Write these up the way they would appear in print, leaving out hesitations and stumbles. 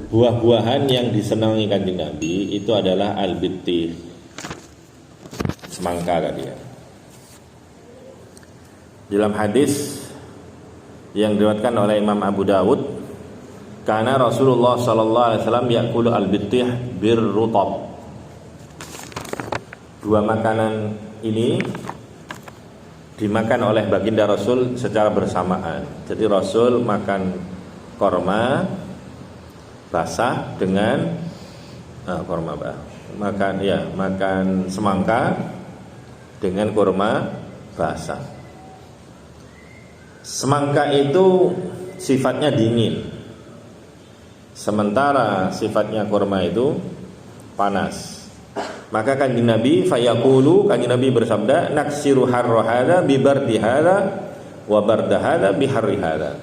buah-buahan yang disenangi Kanjeng Nabi itu adalah al-bittih, semangka tadi ya. Dalam hadis yang diriwayatkan oleh Imam Abu Dawud, karena Rasulullah sallallahu alaihi wasallam yaqulu al-bittih birrutab. Dua makanan ini dimakan oleh baginda Rasul secara bersamaan. Jadi Rasul makan korma basah dengan makan semangka dengan kurma basah. Semangka itu sifatnya dingin, sementara sifatnya kurma itu panas. Maka Kanjeng Nabi fayaqulu, Kanjeng Nabi bersabda, naksiru harra hadza bi bardi hadza wa barda hadza bi harri hadza.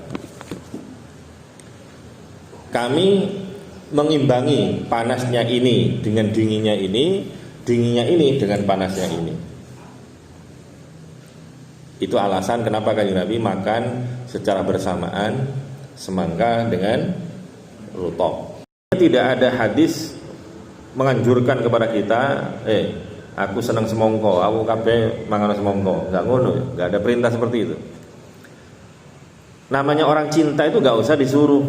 Kami mengimbangi panasnya ini dengan dinginnya ini dengan panasnya ini. Itu alasan kenapa Kanjeng Nabi makan secara bersamaan semangka dengan rutab. Tidak ada hadis menganjurkan kepada kita, aku senang semongko, aku kabeh mangan semongko. Enggak ngono, enggak ada perintah seperti itu. Namanya orang cinta itu enggak usah disuruh.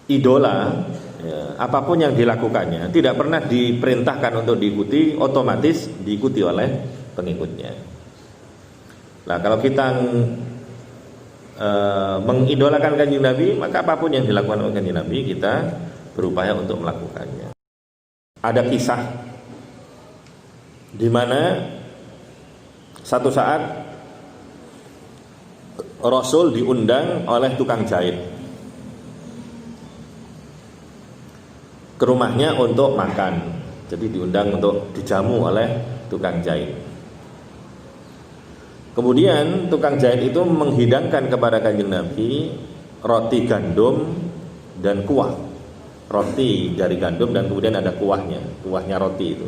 Idola, ya, apapun yang dilakukannya tidak pernah diperintahkan untuk diikuti, otomatis diikuti oleh pengikutnya. Nah, kalau kita mengidolakan Kanjeng Nabi, maka apapun yang dilakukan oleh Kanjeng Nabi kita berupaya untuk melakukannya. Ada kisah di mana satu saat Rasul diundang oleh tukang jahit ke rumahnya untuk makan. Jadi diundang untuk dijamu oleh tukang jahit. Kemudian tukang jahit itu menghidangkan kepada Kanjeng Nabi roti gandum dan kuah. Roti dari gandum dan kemudian ada kuahnya roti itu.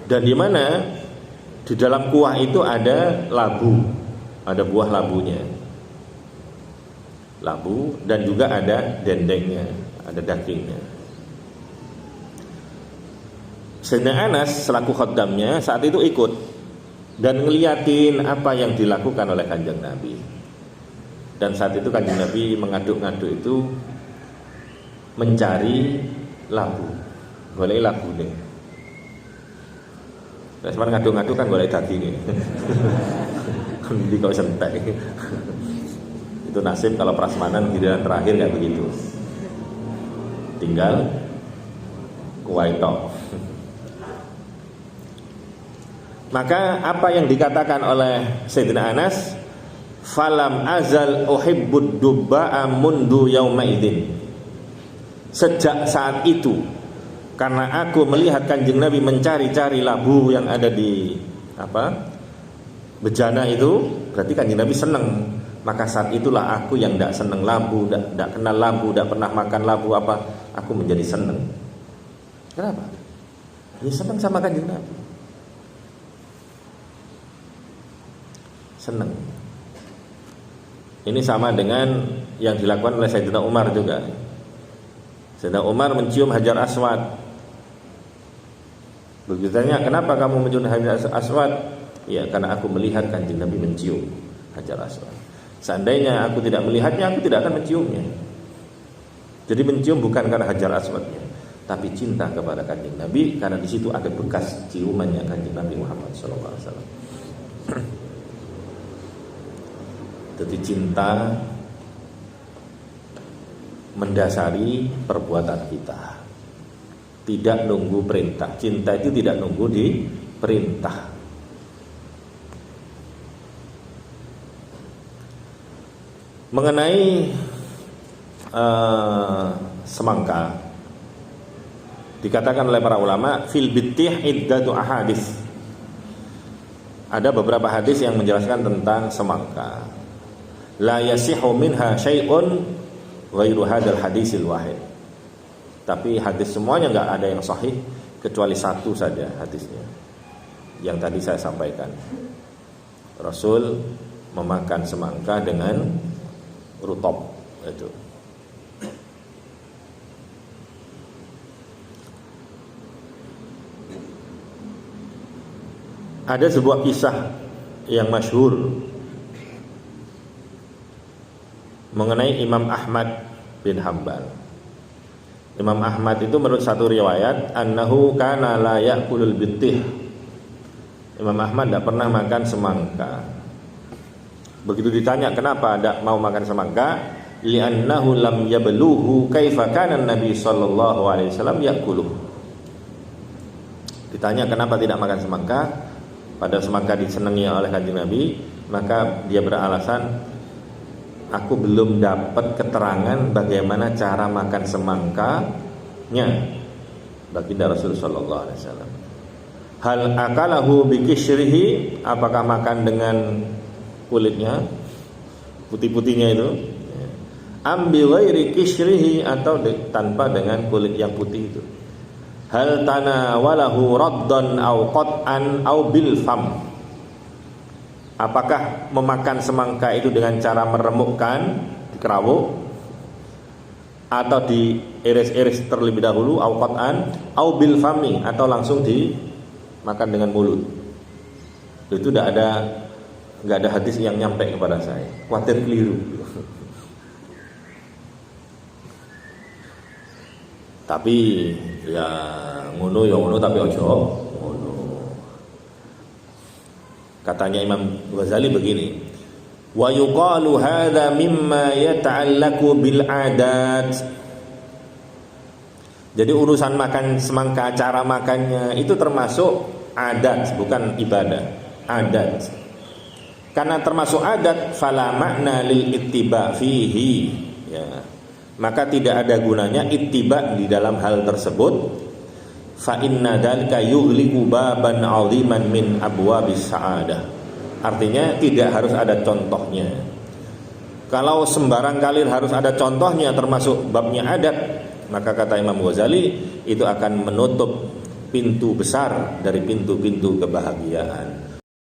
Dan di mana di dalam kuah itu ada labu, ada buah labunya. Labu dan juga ada dendengnya, ada dagingnya. Sayyidina Anas selaku khaddamnya saat itu ikut dan ngeliatin apa yang dilakukan oleh Kanjeng Nabi. Dan saat itu Kanjeng Nabi mengaduk-ngaduk itu mencari labu, golek labu nih. Sekarang ngaduk-ngaduk kan golek daging. Di kau sentek. Itu nasib kalau prasmanan giliran terakhir kayak begitu. Tinggal kuaitok. Maka apa yang dikatakan oleh Sayyidina Anas, falam azal uhibbud dubba'a mundu yauma idzin. Sejak saat itu, karena aku melihat Kanjeng Nabi mencari-cari labu yang ada di bejana itu, berarti Kanjeng Nabi senang. Maka saat itulah aku yang tidak senang labu, tidak kenal labu, tidak pernah makan labu aku menjadi senang. Kenapa? Ya senang sama Kanjeng Nabi. Senang. Ini sama dengan yang dilakukan oleh Sayyidina Umar juga. Sayyidina Umar mencium Hajar Aswad. Begitu tanya, kenapa kamu mencium Hajar Aswad? Ya, karena aku melihat Kanjeng Nabi mencium Hajar Aswad. Seandainya aku tidak melihatnya, aku tidak akan menciumnya. Jadi mencium bukan karena Hajar Aswadnya, tapi cinta kepada Kanjeng Nabi, karena di situ ada bekas ciumannya Kanjeng Nabi Muhammad SAW. Jadi cinta mendasari perbuatan kita, tidak nunggu perintah. Cinta itu tidak nunggu di perintah. Mengenai semangka, dikatakan oleh para ulama fil bittih iddatu ahadits. Ada beberapa hadis yang menjelaskan tentang semangka. La yasihu minha syai'un ghairu hadzal hadisil wahid. Tapi hadis semuanya enggak ada yang sahih kecuali satu saja hadisnya yang tadi saya sampaikan. Rasul memakan semangka dengan rutab, Itu. Ada sebuah kisah yang masyhur mengenai Imam Ahmad bin Hambal. Imam Ahmad itu menurut satu riwayat annahu kana la ya'kulul bittih. Imam Ahmad tidak pernah makan semangka. Begitu ditanya kenapa tidak mau makan semangka, li'annahu lam yabluhu kaifa kana Nabi sallallahu alaihi wasallam ya'kuluh. Ditanya kenapa tidak makan semangka, padahal semangka disenangi oleh Kanjeng Nabi, maka dia beralasan, aku belum dapat keterangan bagaimana cara makan semangkanya baginda Rasul sallallahu alaihi wasallam. Hal akalahu bikishrihi, apakah makan dengan kulitnya, putih-putihnya itu, ambi ghairi kishrihi, atau tanpa dengan kulit yang putih itu. Hal tanawalahu raddan au qat'an au bil fam, apakah memakan semangka itu dengan cara meremukkan, dikerawuk, atau diiris-iris terlebih dahulu, au qat'an au bil fami, atau langsung dimakan dengan mulut. Itu nggak ada hadis yang nyampe kepada saya. Khawatir keliru. Tapi ya ngono tapi ojo ngono. Katanya Imam Ghazali begini, wa yuqalu hadza mimma yata'allaqu bil adat. Jadi urusan makan semangka, cara makannya itu termasuk adat, bukan ibadah, adat. Karena termasuk adat, fala makna lil ittiba fihi, ya. Maka tidak ada gunanya ittiba di dalam hal tersebut. Fa inna dzalika yughliqu baban 'aziman min abwabis sa'adah. Artinya tidak harus ada contohnya. Kalau sembarang kali harus ada contohnya termasuk babnya adat, maka kata Imam Ghazali itu akan menutup pintu besar dari pintu-pintu kebahagiaan.